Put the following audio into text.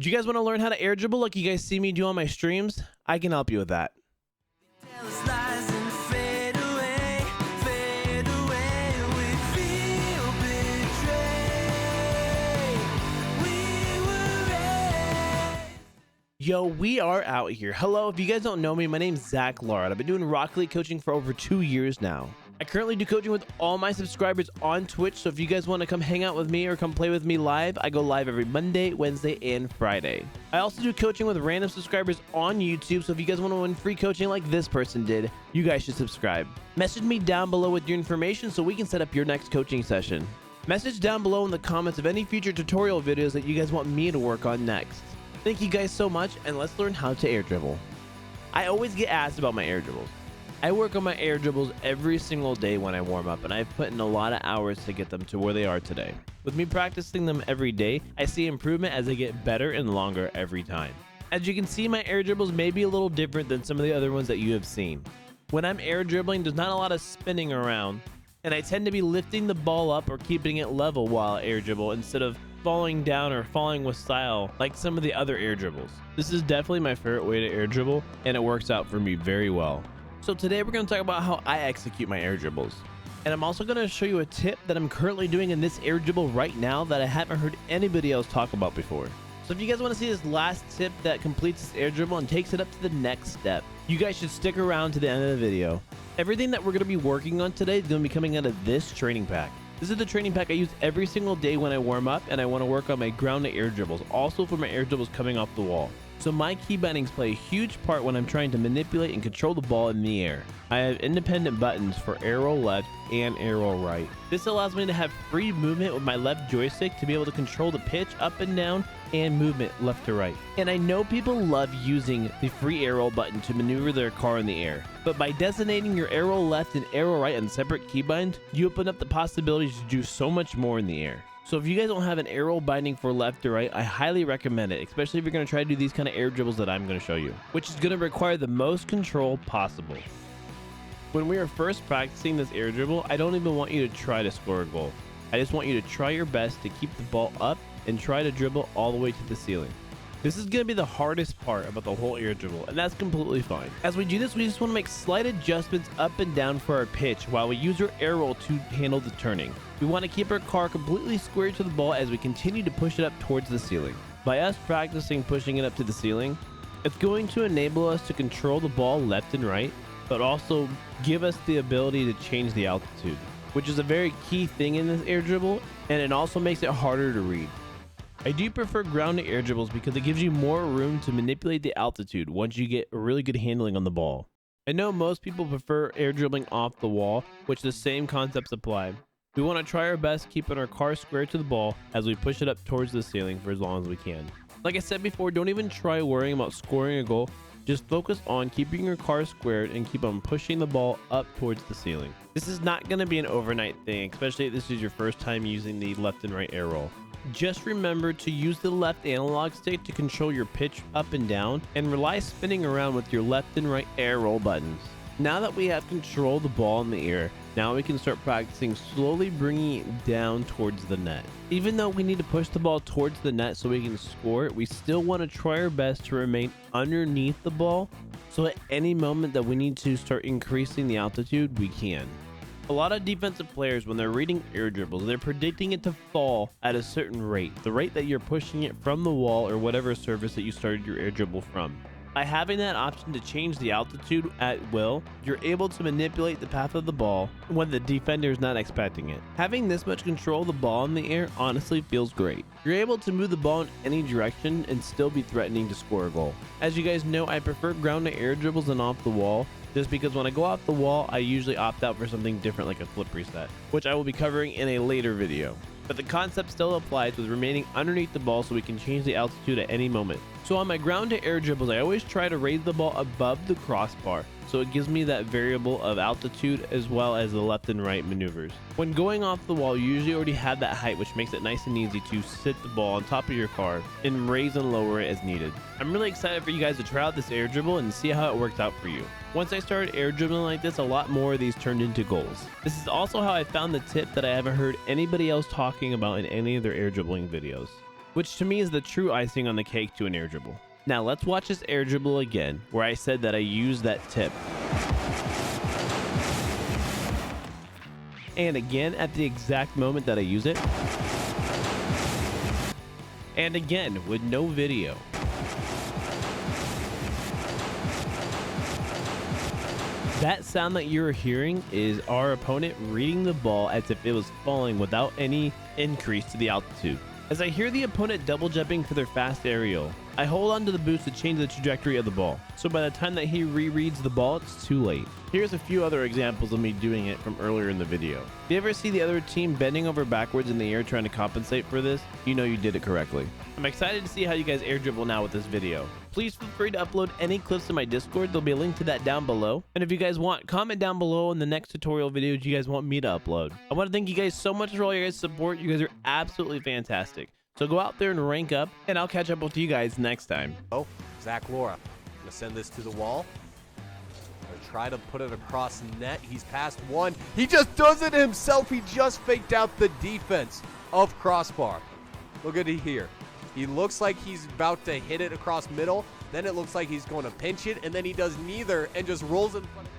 Do you guys want to learn how to air dribble like you guys see me do on my streams? I can help you with that. Yo, we are out here. Hello, if you guys don't know me, my name's Lara. I've been doing Rocket League coaching for over 2 years now. I currently do coaching with all my subscribers on Twitch, so if you guys want to come hang out with me or come play with me live, I go live every Monday, Wednesday, and Friday. I also do coaching with random subscribers on YouTube, so if you guys want to win free coaching like this person did, you guys should subscribe. Message me down below with your information so we can set up your next coaching session. Message down below in the comments of any future tutorial videos that you guys want me to work on next. Thank you guys so much, and let's learn how to air dribble. I always get asked about my air dribbles. I work on my air dribbles every single day when I warm up, and I've put in a lot of hours to get them to where they are today. With me practicing them every day, I see improvement as they get better and longer every time. As you can see, my air dribbles may be a little different than some of the other ones that you have seen. When I'm air dribbling, there's not a lot of spinning around, and I tend to be lifting the ball up or keeping it level while I air dribble instead of falling down or falling with style like some of the other air dribbles. This is definitely my favorite way to air dribble, and it works out for me very well. So today we're going to talk about how I execute my air dribbles. And I'm also going to show you a tip that I'm currently doing in this air dribble right now that I haven't heard anybody else talk about before. So if you guys want to see this last tip that completes this air dribble and takes it up to the next step, you guys should stick around to the end of the video. Everything that we're going to be working on today is going to be coming out of this training pack. This is the training pack I use every single day when I warm up, and I want to work on my ground to air dribbles, also for my air dribbles coming off the wall. So my key bindings play a huge part when I'm trying to manipulate and control the ball in the air. I have independent buttons for arrow left and arrow right. This allows me to have free movement with my left joystick to be able to control the pitch up and down and movement left to right. And I know people love using the free arrow button to maneuver their car in the air, but by designating your arrow left and arrow right on separate keybinds, you open up the possibilities to do so much more in the air. So if you guys don't have an arrow binding for left or right, I highly recommend it, especially if you're going to try to do these kind of air dribbles that I'm going to show you, which is going to require the most control possible. When we are first practicing this air dribble, I don't even want you to try to score a goal. I just want you to try your best to keep the ball up and try to dribble all the way to the ceiling. This is going to be the hardest part about the whole air dribble, and that's completely fine. As we do this, we just want to make slight adjustments up and down for our pitch while we use our arrow to handle the turning. We want to keep our car completely square to the ball as we continue to push it up towards the ceiling. By us practicing pushing it up to the ceiling, it's going to enable us to control the ball left and right, but also give us the ability to change the altitude, which is a very key thing in this air dribble, and it also makes it harder to read. I do prefer ground to air dribbles because it gives you more room to manipulate the altitude once you get a really good handling on the ball. I know most people prefer air dribbling off the wall, which the same concepts apply. We want to try our best keeping our car square to the ball as we push it up towards the ceiling for as long as we can. Like I said before, don't even try worrying about scoring a goal. Just focus on keeping your car squared and keep on pushing the ball up towards the ceiling. This is not going to be an overnight thing, especially if this is your first time using the left and right air roll. Just remember to use the left analog stick to control your pitch up and down, and rely spinning around with your left and right air roll buttons. Now that we have control of the ball in the air, now we can start practicing slowly bringing it down towards the net. Even though we need to push the ball towards the net so we can score it, we still want to try our best to remain underneath the ball, so at any moment that we need to start increasing the altitude, we can. A lot of defensive players, when they're reading air dribbles, they're predicting it to fall at a certain rate, the rate that you're pushing it from the wall or whatever surface that you started your air dribble from. By having that option to change the altitude at will, you're able to manipulate the path of the ball when the defender is not expecting it. Having this much control of the ball in the air honestly feels great. You're able to move the ball in any direction and still be threatening to score a goal. As you guys know, I prefer ground to air dribbles than off the wall, just because when I go off the wall, I usually opt out for something different like a flip reset, which I will be covering in a later video. But the concept still applies with remaining underneath the ball so we can change the altitude at any moment. So on my ground to air dribbles, I always try to raise the ball above the crossbar, so it gives me that variable of altitude as well as the left and right maneuvers. When going off the wall, you usually already have that height, which makes it nice and easy to sit the ball on top of your car and raise and lower it as needed. I'm really excited for you guys to try out this air dribble and see how it works out for you. Once I started air dribbling like this, a lot more of these turned into goals. This is also how I found the tip that I haven't heard anybody else talking about in any of their air dribbling videos. which to me is the true icing on the cake to an air dribble. Now let's watch this air dribble again, where I said that I used that tip. And again at the exact moment that I use it. And again with no video. That sound that you're hearing is our opponent reading the ball as if it was falling without any increase to the altitude. As I hear the opponent double jumping for their fast aerial, I hold on to the boost to change the trajectory of the ball. So by the time that he rereads the ball, it's too late. Here's a few other examples of me doing it from earlier in the video. If you ever see the other team bending over backwards in the air trying to compensate for this, you know you did it correctly. I'm excited to see how you guys air dribble now with this video. Please feel free to upload any clips to my Discord. There'll be a link to that down below. And if you guys want, comment down below in the next tutorial video you guys want me to upload. I want to thank you guys so much for all your guys' support. You guys are absolutely fantastic. So go out there and rank up, and I'll catch up with you guys next time. Oh, Zach Lara. Gonna send this to the wall. Gonna try to put it across net. He's past one. He just does it himself. He just faked out the defense of crossbar. Look at it here. He looks like he's about to hit it across middle. Then it looks like he's going to pinch it, and then he does neither and just rolls in front of